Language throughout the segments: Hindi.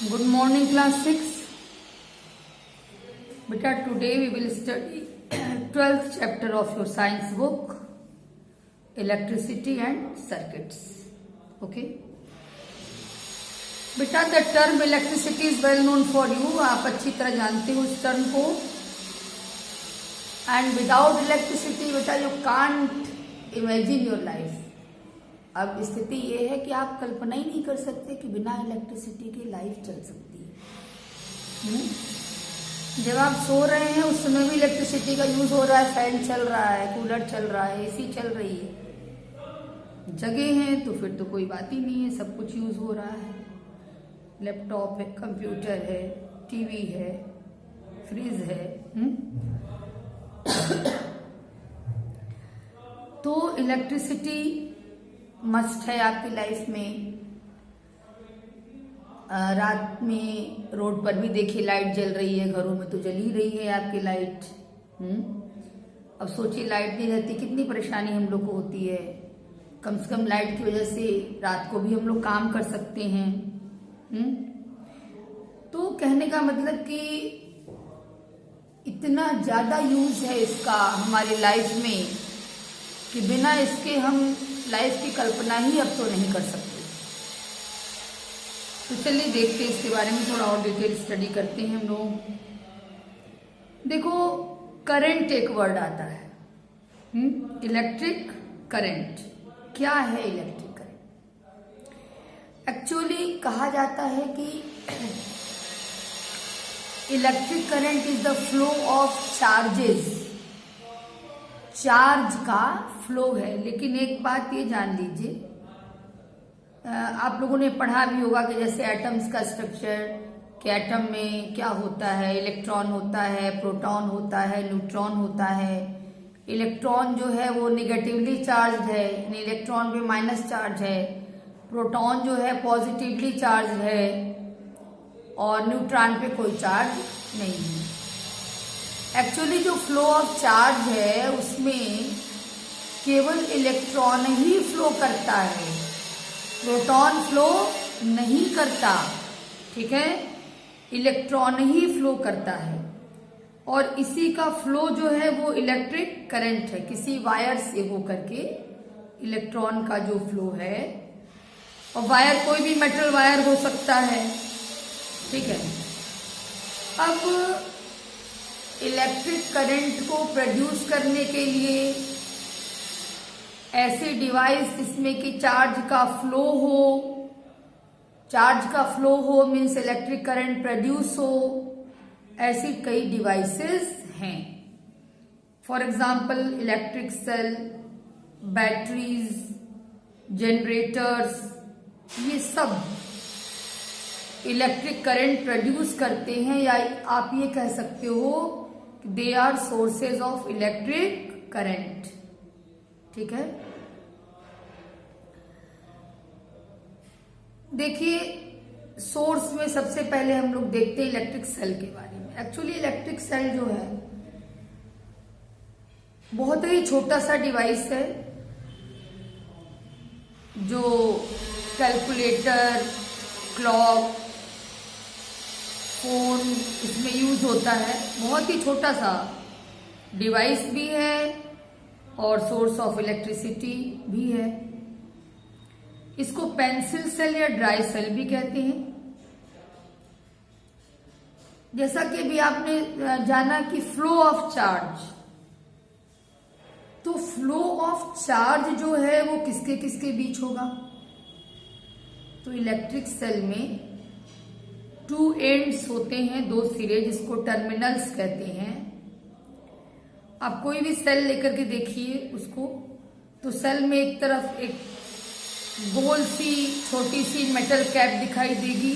Good morning, class 6. Beta, today we will study 12th chapter of your science book, Electricity and Circuits. Okay. बेटा, the term electricity is well known for you. आप अच्छी तरह जानते हो इस टर्म को. And without electricity, बेटा, you can't imagine your life. अब स्थिति ये है कि आप कल्पना ही नहीं कर सकते कि बिना इलेक्ट्रिसिटी के लाइफ चल सकती है. जब आप सो रहे हैं उस समय भी इलेक्ट्रिसिटी का यूज हो रहा है, फैन चल रहा है, कूलर चल रहा है, एसी चल रही है. जगे हैं तो फिर तो कोई बात ही नहीं है, सब कुछ यूज हो रहा है. लैपटॉप है, कंप्यूटर है, टीवी है, फ्रिज है. तो इलेक्ट्रिसिटी मस्ट है आपकी लाइफ में. रात में रोड पर भी देखिए लाइट जल रही है, घरों में तो जल ही रही है आपकी लाइट. अब सोचिए लाइट नहीं रहती कितनी परेशानी हम लोग को होती है. कम से कम लाइट की वजह से रात को भी हम लोग काम कर सकते हैं. तो कहने का मतलब कि इतना ज्यादा यूज है इसका हमारी लाइफ में कि बिना इसके हम लाइफ की कल्पना ही अब तो नहीं कर सकते. तो चलिए देखते हैं इसके बारे में, थोड़ा और डिटेल स्टडी करते हैं हम लोग. देखो, करंट एक वर्ड आता है. Electric current. क्या है इलेक्ट्रिक करंट? एक्चुअली कहा जाता है कि electric current is the flow of charges. Charge का फ्लो है. लेकिन एक बात ये जान लीजिए, आप लोगों ने पढ़ा भी होगा कि जैसे एटम्स का स्ट्रक्चर, कि एटम में क्या होता है. इलेक्ट्रॉन होता है, प्रोटॉन होता है, न्यूट्रॉन होता है. इलेक्ट्रॉन जो है वो निगेटिवली चार्ज है, इलेक्ट्रॉन पे माइनस चार्ज है. प्रोटॉन जो है पॉजिटिवली चार्ज है और न्यूट्रॉन पे कोई चार्ज नहीं है. एक्चुअली जो फ्लो ऑफ चार्ज है उसमें केवल इलेक्ट्रॉन ही फ्लो करता है, प्रोटॉन फ्लो नहीं करता. ठीक है, इलेक्ट्रॉन ही फ्लो करता है. और इसी का फ्लो जो है वो इलेक्ट्रिक करंट है. किसी वायर से होकर के इलेक्ट्रॉन का जो फ्लो है, और वायर कोई भी मेटल वायर हो सकता है. ठीक है. अब इलेक्ट्रिक करंट को प्रोड्यूस करने के लिए ऐसे डिवाइस जिसमें कि चार्ज का फ्लो हो मीन्स इलेक्ट्रिक करंट प्रोड्यूस हो, ऐसी कई डिवाइसेस हैं. For example electric cell, batteries, generators, ये सब इलेक्ट्रिक करंट प्रोड्यूस करते हैं, या आप ये कह सकते हो they are sources of electric current. ठीक है. देखिए, सोर्स में सबसे पहले हम लोग देखते हैं इलेक्ट्रिक सेल के बारे में. एक्चुअली इलेक्ट्रिक सेल जो है बहुत ही छोटा सा डिवाइस है जो कैलकुलेटर, क्लॉक, फोन इसमें यूज होता है. बहुत ही छोटा सा डिवाइस भी है और सोर्स ऑफ इलेक्ट्रिसिटी भी है. इसको पेंसिल सेल या ड्राई सेल भी कहते हैं. जैसा कि अभी आपने जाना कि फ्लो ऑफ चार्ज, तो फ्लो ऑफ चार्ज जो है वो किसके किसके बीच होगा? तो इलेक्ट्रिक सेल में 2 एंड्स होते हैं, 2 सिरे, जिसको टर्मिनल्स कहते हैं. आप कोई भी सेल लेकर के देखिए उसको, तो सेल में एक तरफ एक गोल सी छोटी सी मेटल कैप दिखाई देगी.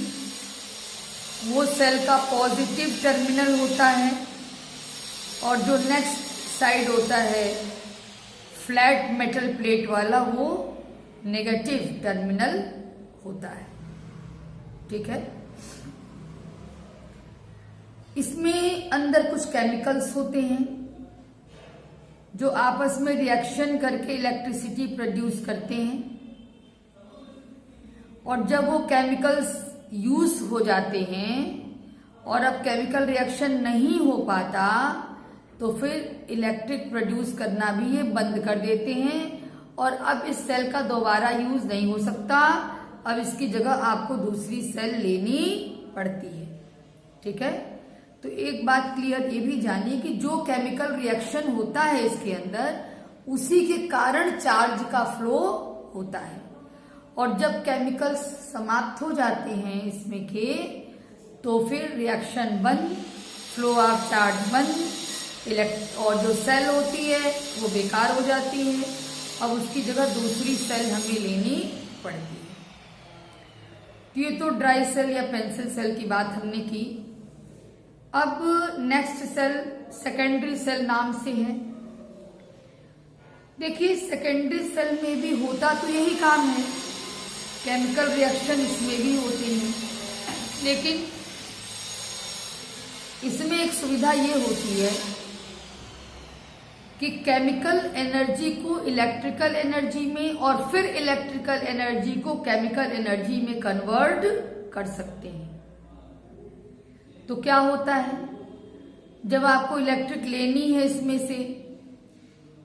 वो सेल का पॉजिटिव टर्मिनल होता है, और जो नेक्स्ट साइड होता है फ्लैट मेटल प्लेट वाला, वो नेगेटिव टर्मिनल होता है. ठीक है. इसमें अंदर कुछ केमिकल्स होते हैं जो आपस में रिएक्शन करके इलेक्ट्रिसिटी प्रोड्यूस करते हैं. और जब वो केमिकल्स यूज हो जाते हैं और अब केमिकल रिएक्शन नहीं हो पाता तो फिर इलेक्ट्रिक प्रोड्यूस करना भी ये बंद कर देते हैं और अब इस सेल का दोबारा यूज नहीं हो सकता। अब इसकी जगह आपको दूसरी सेल लेनी पड़ती है। ठीक है, तो एक बात क्लियर ये भी जानिए कि जो केमिकल रिएक्शन होता है इसके अंदर उसी के कारण चार्ज का फ्लो होता है और जब केमिकल्स समाप्त हो जाते हैं इसमें के तो फिर रिएक्शन बंद, फ्लो ऑफ चार्ज बंद, और जो सेल होती है वो बेकार हो जाती है। अब उसकी जगह दूसरी सेल हमें लेनी पड़ती है। तो ये तो ड्राई सेल या पेंसिल सेल की बात हमने की। अब नेक्स्ट सेल सेकेंडरी सेल नाम से है। देखिए सेकेंडरी सेल में भी होता तो यही काम है, केमिकल रिएक्शन इसमें भी होते हैं, लेकिन इसमें एक सुविधा ये होती है कि केमिकल एनर्जी को इलेक्ट्रिकल एनर्जी में और फिर इलेक्ट्रिकल एनर्जी को केमिकल एनर्जी में कन्वर्ट कर सकते हैं। तो क्या होता है, जब आपको इलेक्ट्रिक लेनी है इसमें से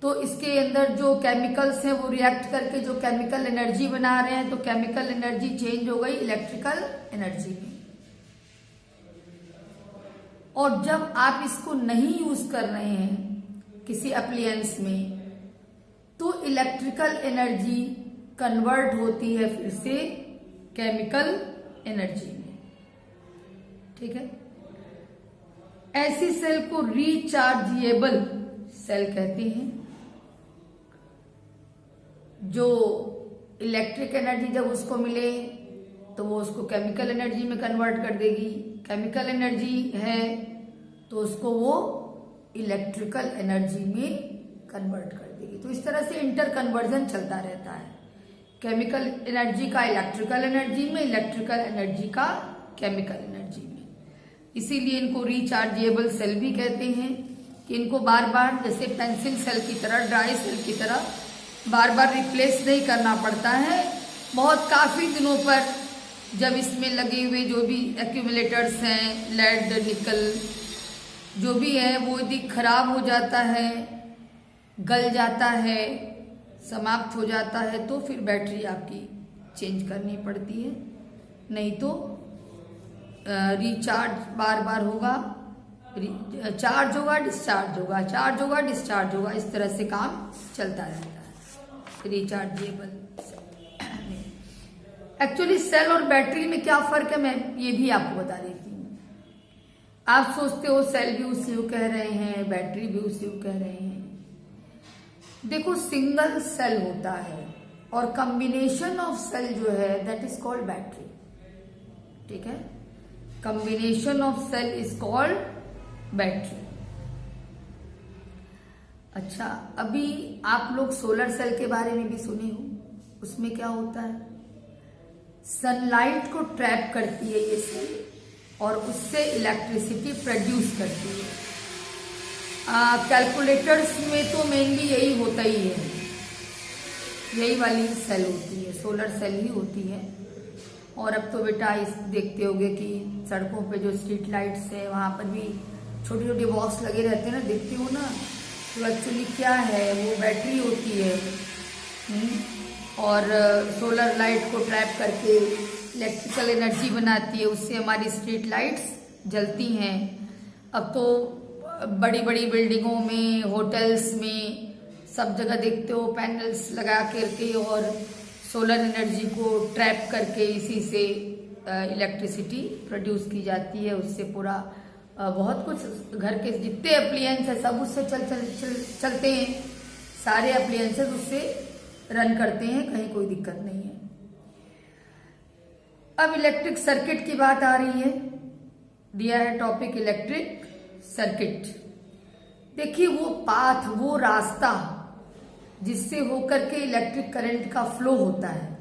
तो इसके अंदर जो केमिकल्स हैं वो रिएक्ट करके जो केमिकल एनर्जी बना रहे हैं, तो केमिकल एनर्जी चेंज हो गई इलेक्ट्रिकल एनर्जी में। और जब आप इसको नहीं यूज कर रहे हैं किसी अप्लायंस में तो इलेक्ट्रिकल एनर्जी कन्वर्ट होती है फिर से केमिकल एनर्जी में। ठीक है, ऐसी सेल को रिचार्जेबल सेल कहते हैं। जो इलेक्ट्रिक एनर्जी जब उसको मिले तो वो उसको केमिकल एनर्जी में कन्वर्ट कर देगी, केमिकल एनर्जी है तो उसको वो इलेक्ट्रिकल एनर्जी में कन्वर्ट कर देगी। तो इस तरह से इंटर कन्वर्जन चलता रहता है, केमिकल एनर्जी का इलेक्ट्रिकल एनर्जी में, इलेक्ट्रिकल एनर्जी का केमिकल एनर्जी में। इसीलिए इनको रिचार्जेबल सेल भी कहते हैं कि इनको बार बार जैसे पेंसिल सेल की तरह, ड्राई सेल की तरह बार बार रिप्लेस नहीं करना पड़ता है। बहुत काफी दिनों पर जब इसमें लगे हुए जो भी एक्यूमुलेटर्स हैं, लेड, निकल जो भी है वो यदि खराब हो जाता है, गल जाता है, समाप्त हो जाता है तो फिर बैटरी आपकी चेंज करनी पड़ती है, नहीं तो रिचार्ज बार बार होगा, चार्ज होगा डिस्चार्ज होगा, चार्ज होगा डिस्चार्ज होगा, इस तरह से काम चलता रहता है रिचार्जेबल। एक्चुअली सेल और बैटरी में क्या फर्क है मैं ये भी आपको बता देती हूँ। आप सोचते हो सेल भी उसी को कह रहे हैं, बैटरी भी उसी को कह रहे हैं। देखो सिंगल सेल होता है और कॉम्बिनेशन ऑफ सेल जो है दैट इज कॉल्ड बैटरी। ठीक है, combination of cell is called battery. अच्छा, अभी आप लोग सोलर सेल के बारे में भी सुने हो। उसमें क्या होता है, सनलाइट को ट्रैप करती है ये सेल और उससे इलेक्ट्रिसिटी प्रोड्यूस करती है। कैलकुलेटर्स में तो मेनली यही होता ही है, यही वाली सेल होती है, सोलर सेल ही होती है। और अब तो बेटा इस देखते होगे कि सड़कों पे जो स्ट्रीट लाइट्स है वहां पर भी छोटे छोटे बॉक्स लगे रहते हैं ना, देखते हो ना, तो एक्चुअली क्या है वो बैटरी होती है और सोलर लाइट को ट्रैप करके इलेक्ट्रिकल एनर्जी बनाती है, उससे हमारी स्ट्रीट लाइट्स जलती हैं। अब तो बड़ी बड़ी बिल्डिंगों में, होटल्स में सब जगह देखते हो पैनल्स लगा करके और सोलर एनर्जी को ट्रैप करके इसी से इलेक्ट्रिसिटी प्रोड्यूस की जाती है। उससे पूरा बहुत कुछ घर के जितने अप्लायंस है सब उससे चलते हैं, सारे अप्लायंसेस उससे रन करते हैं, कहीं कोई दिक्कत नहीं है। अब इलेक्ट्रिक सर्किट की बात आ रही है, दिया है टॉपिक इलेक्ट्रिक सर्किट। देखिए वो पाथ, वो रास्ता जिससे होकर के इलेक्ट्रिक करंट का फ्लो होता है,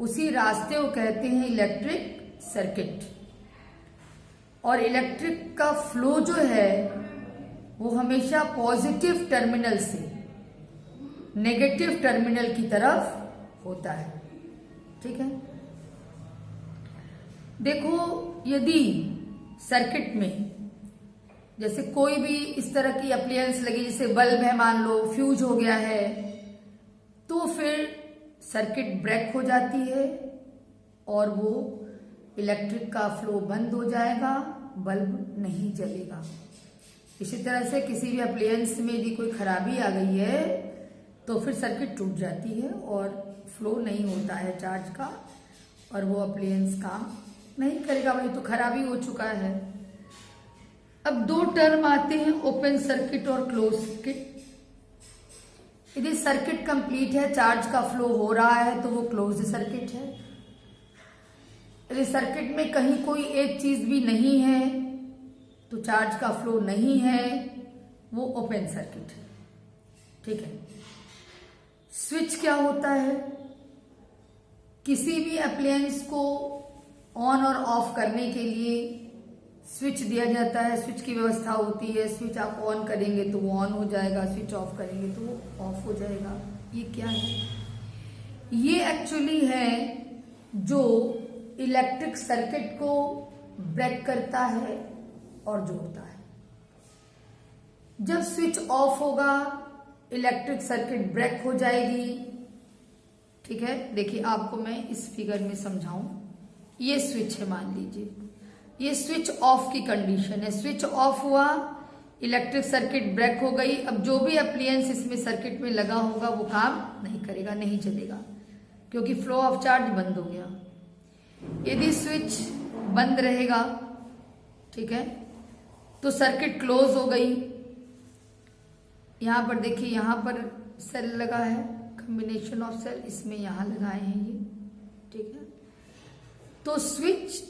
उसी रास्ते को कहते हैं इलेक्ट्रिक सर्किट। और इलेक्ट्रिक का फ्लो जो है वो हमेशा पॉजिटिव टर्मिनल से नेगेटिव टर्मिनल की तरफ होता है। ठीक है, देखो, यदि सर्किट में जैसे कोई भी इस तरह की अप्लायंस लगी, जैसे बल्ब है मान लो, फ्यूज हो गया है, तो फिर सर्किट ब्रेक हो जाती है और वो इलेक्ट्रिक का फ्लो बंद हो जाएगा, बल्ब नहीं जलेगा। इसी तरह से किसी भी अप्लायंस में यदि कोई खराबी आ गई है तो फिर सर्किट टूट जाती है और फ्लो नहीं होता है चार्ज का, और वो अप्लायंस काम नहीं करेगा, भाई तो खराबी हो चुका है। अब दो टर्म आते हैं, ओपन सर्किट और क्लोज सर्किट। यदि सर्किट कंप्लीट है, चार्ज का फ्लो हो रहा है, तो वो क्लोज सर्किट है। यदि सर्किट में कहीं कोई एक चीज भी नहीं है, तो चार्ज का फ्लो नहीं है, वो ओपन सर्किट है। ठीक है। स्विच क्या होता है? किसी भी अप्लायंस को ऑन और ऑफ करने के लिए स्विच दिया जाता है, स्विच की व्यवस्था होती है। स्विच आप ऑन करेंगे तो वो ऑन हो जाएगा, स्विच ऑफ करेंगे तो वो ऑफ हो जाएगा। ये क्या है? ये एक्चुअली है जो इलेक्ट्रिक सर्किट को ब्रेक करता है और जोड़ता है। जब स्विच ऑफ होगा, इलेक्ट्रिक सर्किट ब्रेक हो जाएगी। ठीक है, देखिए आपको मैं इस फिगर में समझाऊं। ये स्विच है, मान लीजिए ये स्विच ऑफ की कंडीशन है। स्विच ऑफ हुआ, इलेक्ट्रिक सर्किट ब्रेक हो गई। अब जो भी अप्लायंस इसमें सर्किट में लगा होगा वो काम नहीं करेगा, नहीं चलेगा, क्योंकि फ्लो ऑफ चार्ज बंद हो गया। यदि स्विच बंद रहेगा, ठीक है, तो सर्किट क्लोज हो गई। यहां पर देखिए, यहां पर सेल लगा है, कॉम्बिनेशन ऑफ सेल इसमें यहां लगाए हैं ये। ठीक है, तो स्विच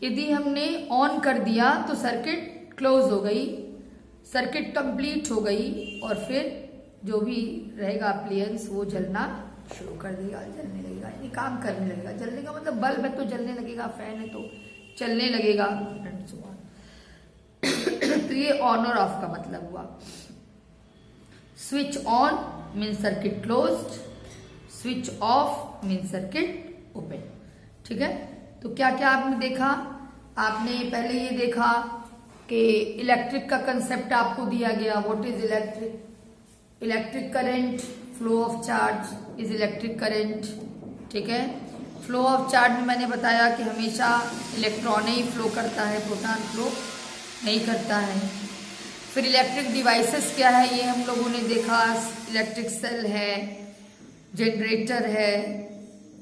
यदि हमने ऑन कर दिया तो सर्किट क्लोज हो गई, सर्किट कंप्लीट हो गई, और फिर जो भी रहेगा अप्लायंस वो जलना शुरू कर देगा, जलने लगेगा, यानी काम करने लगेगा। जलने का मतलब बल्ब है तो जलने लगेगा, फैन है तो चलने लगेगा, तो ये ऑन और ऑफ का मतलब हुआ। Switch on mean circuit closed, switch off mean circuit open. ठीक है, तो क्या क्या आपने देखा? आपने पहले ये देखा कि इलेक्ट्रिक का कंसेप्ट आपको दिया गया। What is electric? Electric current, flow of charge is electric current. ठीक है, फ्लो ऑफ चार्ज में मैंने बताया कि हमेशा इलेक्ट्रॉन ही फ्लो करता है, प्रोटॉन फ्लो नहीं करता है। फिर इलेक्ट्रिक डिवाइसेस क्या है ये हम लोगों ने देखा। इलेक्ट्रिक सेल है, जनरेटर है,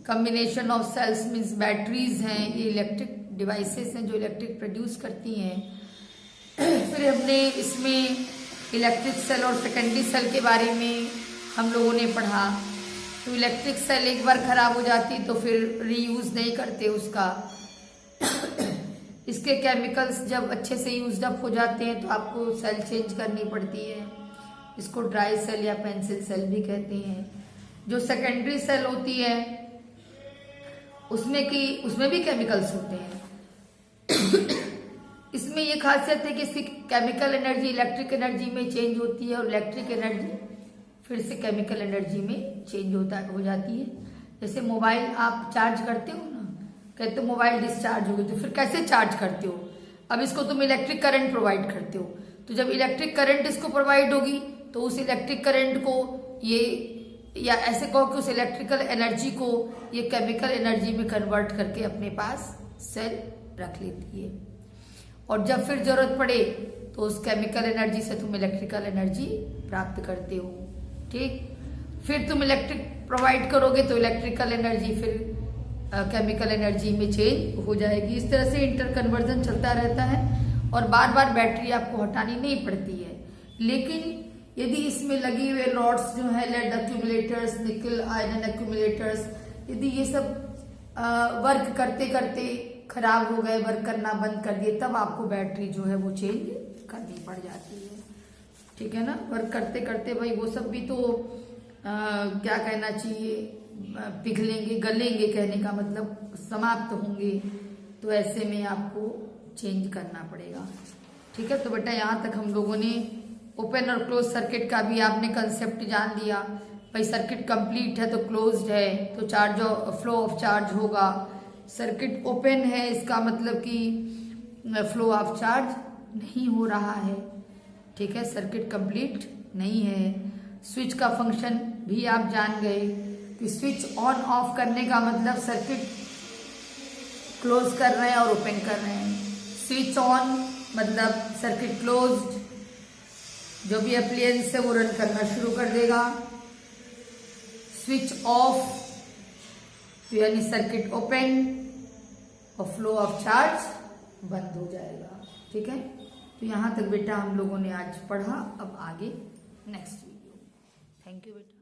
combination of sales means batteries हैं, ये इलेक्ट्रिक डिवाइसेस हैं जो इलेक्ट्रिक प्रोड्यूस करती हैं। फिर हमने इसमें इलेक्ट्रिक सेल और सेकेंडरी सेल के बारे में हम लोगों ने पढ़ा। तो इलेक्ट्रिक सेल एक बार खराब हो जाती तो फिर रीयूज नहीं करते उसका। इसके केमिकल्स जब अच्छे से यूज्ड अप हो जाते हैं तो आपको सेल चेंज करनी पड़ती है। इसको ड्राई सेल या पेंसिल सेल भी कहते हैं। जो सेकेंडरी सेल होती है उसमें भी केमिकल्स होते हैं। इसमें ये खासियत है कि इसकी केमिकल एनर्जी इलेक्ट्रिक एनर्जी में चेंज होती है और इलेक्ट्रिक एनर्जी फिर से केमिकल एनर्जी में चेंज हो जाती है। जैसे मोबाइल आप चार्ज करते हो ना, कहते हो मोबाइल डिस्चार्ज हो गई, तो फिर कैसे चार्ज करते हो? अब इसको तुम इलेक्ट्रिक करंट प्रोवाइड करते हो, तो जब इलेक्ट्रिक करंट इसको प्रोवाइड होगी तो उस इलेक्ट्रिक करंट को ये, या ऐसे कहो कि उस इलेक्ट्रिकल एनर्जी को ये केमिकल एनर्जी में कन्वर्ट करके अपने पास सेल रख लेती है। और जब फिर जरूरत पड़े तो उस केमिकल एनर्जी से तुम इलेक्ट्रिकल एनर्जी प्राप्त करते हो। ठीक, फिर तुम इलेक्ट्रिक प्रोवाइड करोगे तो इलेक्ट्रिकल एनर्जी फिर केमिकल एनर्जी में चेंज हो जाएगी। इस तरह से इंटर कन्वर्जन चलता रहता है और बार बार बैटरी आपको हटानी नहीं पड़ती है। लेकिन यदि इसमें लगी हुए रॉड्स जो है, लेड एक्यूमुलेटर्स, निकल आयरन एक्यूमुलेटर्स, यदि ये सब वर्क करते करते खराब हो गए, वर्क करना बंद कर दिए, तब आपको बैटरी जो है वो चेंज करनी पड़ जाती है। ठीक है ना, वर्क करते करते भाई वो सब भी तो क्या कहना चाहिए, पिघलेंगे, गलेंगे, कहने का मतलब समाप्त होंगे, तो ऐसे में आपको चेंज करना पड़ेगा। ठीक है, तो बेटा यहाँ तक हम लोगों ने ओपन और क्लोज सर्किट का भी आपने कंसेप्ट जान लिया। भाई सर्किट कंप्लीट है तो क्लोज्ड है, तो चार्ज फ्लो ऑफ चार्ज होगा, सर्किट ओपन है, इसका मतलब कि फ्लो ऑफ चार्ज नहीं हो रहा है। ठीक है, सर्किट कंप्लीट नहीं है। स्विच का फंक्शन भी आप जान गए कि स्विच ऑन ऑफ करने का मतलब सर्किट क्लोज कर रहे हैं और ओपन कर रहे हैं। स्विच ऑन मतलब सर्किट क्लोज्ड, जो भी अप्लायंस है वो रन करना शुरू कर देगा। स्विच ऑफ तो यानी सर्किट ओपन और फ्लो ऑफ चार्ज बंद हो जाएगा। ठीक है, तो यहाँ तक बेटा हम लोगों ने आज पढ़ा। अब आगे नेक्स्ट वीडियो। थैंक यू बेटा।